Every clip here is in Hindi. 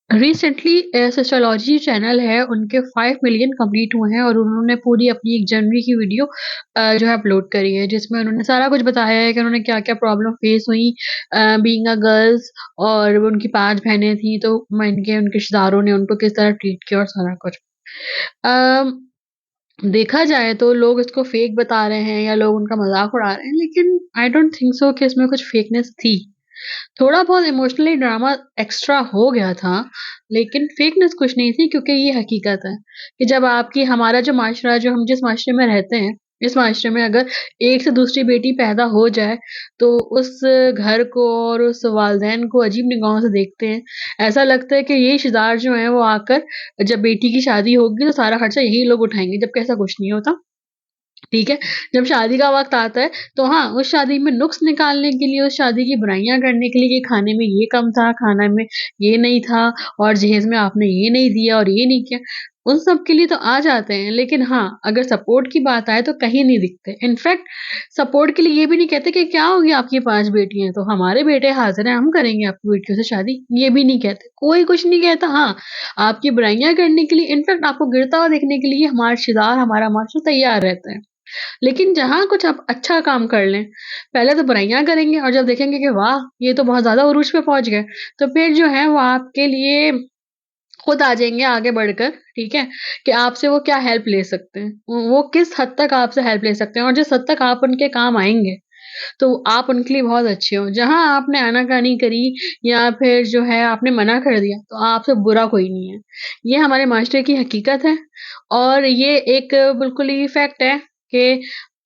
रिसेंटली सोशियोलॉजी चैनल है, उनके 5 मिलियन कंप्लीट हुए हैं और उन्होंने पूरी अपनी एक जनवरी की वीडियो जो है अपलोड करी है, जिसमें उन्होंने सारा कुछ बताया है कि उन्होंने क्या-क्या प्रॉब्लम फेस हुई बीइंग अ गर्ल्स। और वो उनकी 5 बहनें थी, तो उनके रिश्तेदारों ने उनको किस तरह ट्रीट किया और सारा कुछ। अम, देखा जाए तो लोग इसको फेक बता रहे हैं या लोग उनका मज़ाक उड़ा रहे हैं, लेकिन आई डोंट थिंक सो कि इसमें कुछ फेकनेस थी। थोड़ा बहुत इमोशनली ड्रामा एक्स्ट्रा हो गया था, लेकिन फेकनेस कुछ नहीं थी, क्योंकि ये हकीकत है कि जब आपकी हमारा जो माशरा, जो हम जिस माशरे में रहते हैं, इस माशरे में अगर एक से दूसरी बेटी पैदा हो जाए, तो उस घर को और उस वालिदैन को अजीब निगाहों से देखते हैं। ऐसा लगता है कि ये रिश्तेदार जो हैं वो आकर जब बेटी की शादी होगी तो सारा खर्चा यही लोग उठाएँगे, जबकि ऐसा कुछ नहीं होता। ठीक है? जब शादी का वक़्त आता है, तो हाँ, उस शादी में नुक्स निकालने के लिए, उस शादी की बुराइयाँ करने के लिए कि खाने में ये कम था, खाना में ये नहीं था और जहेज़ में आपने ये नहीं दिया और ये नहीं किया, उन सब के लिए तो आ जाते हैं। लेकिन हाँ, अगर सपोर्ट की बात आए तो कहीं नहीं दिखते। इनफैक्ट सपोर्ट के लिए ये भी नहीं कहते कि क्या हो गया आपकी 5 बेटियाँ हैं, तो हमारे बेटे हाज़िर हैं, हम करेंगे आपकी बेटियों से शादी, ये भी नहीं कहते। कोई कुछ नहीं कहता। हाँ, आपकी बुराइयाँ करने के लिए, इनफैक्ट आपको गिरता हुआ देखने के लिए हमारे रिश्तेदार, हमारा माशरा तैयार रहता है। लेकिन जहाँ कुछ आप अच्छा काम कर लें, पहले तो बुराइयाँ करेंगे और जब देखेंगे कि वाह! ये तो बहुत ज़्यादा उरूज पे पहुँच गए, तो फिर जो है वो आपके लिए खुद आ जाएँगे आगे बढ़कर, ठीक है? कि आपसे वो क्या हेल्प ले सकते हैं। वो किस हद तक आपसे हेल्प ले सकते हैं और जिस हद तक आप उनके काम आएँगे, तो आप उनके लिए बहुत अच्छे हो। जहाँ आपने आनाकानी करी या फिर जो है आपने मना कर दिया, तो आपसे बुरा कोई नहीं है। ये हमारे माशरे की हकीकत है और ये एक बिल्कुल ही फैक्ट है कि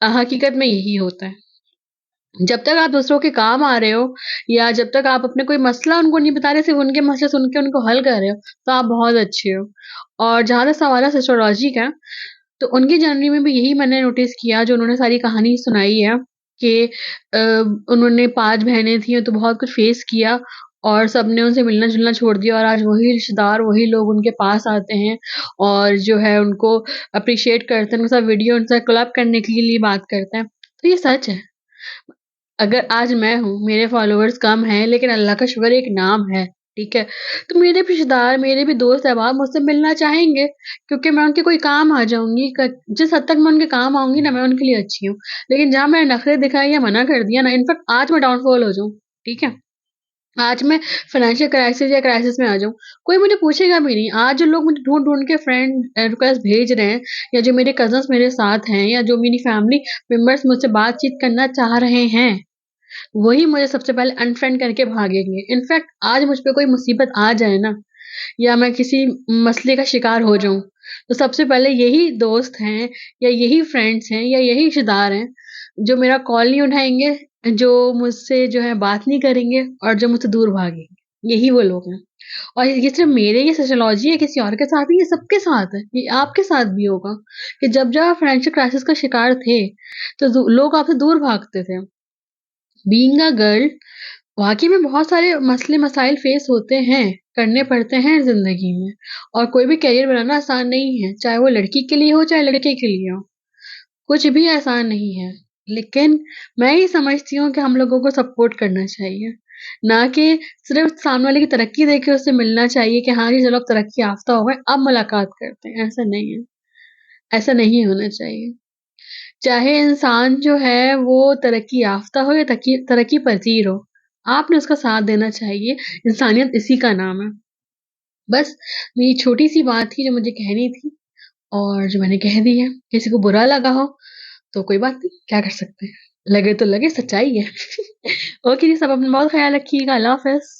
हकीकत में यही होता है। जब तक आप दूसरों के काम आ रहे हो या जब तक आप अपने कोई मसला उनको नहीं बता रहे, सिर्फ़ उनके मसले सुन के उनको हल कर रहे हो, तो आप बहुत अच्छे हो। और जहाँ तक सवाल है सोशियोलॉजी का, तो उनकी जर्नी में भी यही मैंने नोटिस किया, जो उन्होंने सारी कहानी सुनाई है कि उन्होंने 5 बहनें थीं तो बहुत कुछ फेस किया और सबने उनसे मिलना-जुलना छोड़ दिया और आज वही रिश्तेदार, वही लोग उनके पास आते हैं और जो है उनको एप्रिशिएट करते हैं, उनके साथ वीडियो, उनके साथ कोलैब करने के लिए बात करते हैं। तो ये सच है। अगर आज मैं हूँ, मेरे फॉलोवर्स कम हैं, लेकिन अल्लाह का शुक्र एक नाम है, ठीक है? तो मेरे भी रिश्तेदार, मेरे भी दोस्त अहबाब मुझसे मिलना चाहेंगे, क्योंकि मैं उनके कोई काम आ जाऊँगी। क जिस हद तक मैं उनके काम आऊँगी ना, मैं उनके लिए अच्छी हूँ। लेकिन जहाँ मैंने नखरे दिखाए या मना कर दिया ना, इनफैक्ट आज मैं डाउनफॉल हो जाऊँ, ठीक है? आज मैं फाइनेंशियल क्राइसिस या क्राइसिस में आ जाऊँ, कोई मुझे पूछेगा भी नहीं। आज जो लोग मुझे ढूँढ-ढूँढ के फ्रेंड रिक्वेस्ट भेज रहे हैं या जो मेरे कज़िन्स मेरे साथ हैं या जो मेरी फैमिली मेंबर्स मुझसे बातचीत करना चाह रहे हैं, वही मुझे सबसे पहले अनफ्रेंड करके भागेंगे। इनफैक्ट आज मुझ पे कोई मुसीबत आ जाए ना या मैं किसी मसले का शिकार हो जाऊँ, तो सबसे पहले यही दोस्त हैं या यही फ्रेंड्स हैं या यही रिश्तेदार हैं, जो मेरा कॉल नहीं उठाएँगे, जो मुझसे जो है बात नहीं करेंगे और जो मुझसे दूर भागेंगे। यही वो लोग हैं। और ये सिर्फ़ मेरे ये सोशियोलॉजी है, किसी और के साथ नहीं, ये सबके साथ है। ये आपके साथ भी होगा कि जब-जब आप फाइनेंशियल क्राइसिस का शिकार थे, तो लोग आपसे दूर भागते थे। बीइंग अ गर्ल, वाक़ई में बहुत सारे मसले-मसाइल फ़ेस होते हैं, करने पड़ते हैं ज़िंदगी में और कोई भी करियर बनाना आसान नहीं है, चाहे वो लड़की के लिए हो, चाहे लड़के के लिए हो। कुछ भी आसान नहीं है। लेकिन मैं ये समझती हूँ कि हम लोगों को सपोर्ट करना चाहिए, ना कि सिर्फ़ सामने वाले की तरक्की देख के उससे मिलना चाहिए कि हाँ जी, चलो अब तरक्की याफ़्ता हो गए, अब मुलाकात करते हैं, ऐसा नहीं है। ऐसा नहीं होना चाहिए। चाहे इंसान जो है वो तरक्की याफ़्ता हो या तरक्की पज़ीर हो, आपने उसका साथ देना चाहिए, इंसानियत इसी का नाम है। बस मेरी छोटी-सी बात थी जो मुझे कहनी थी और जो मैंने कह दी है। किसी को बुरा लगा हो तो कोई बात नहीं, क्या कर सकते हैं। लगे तो लगे, सच्चाई है। ओके जी, सब अपना बहुत ख़्याल रखिएगा। अल्लाह हाफ़िज़।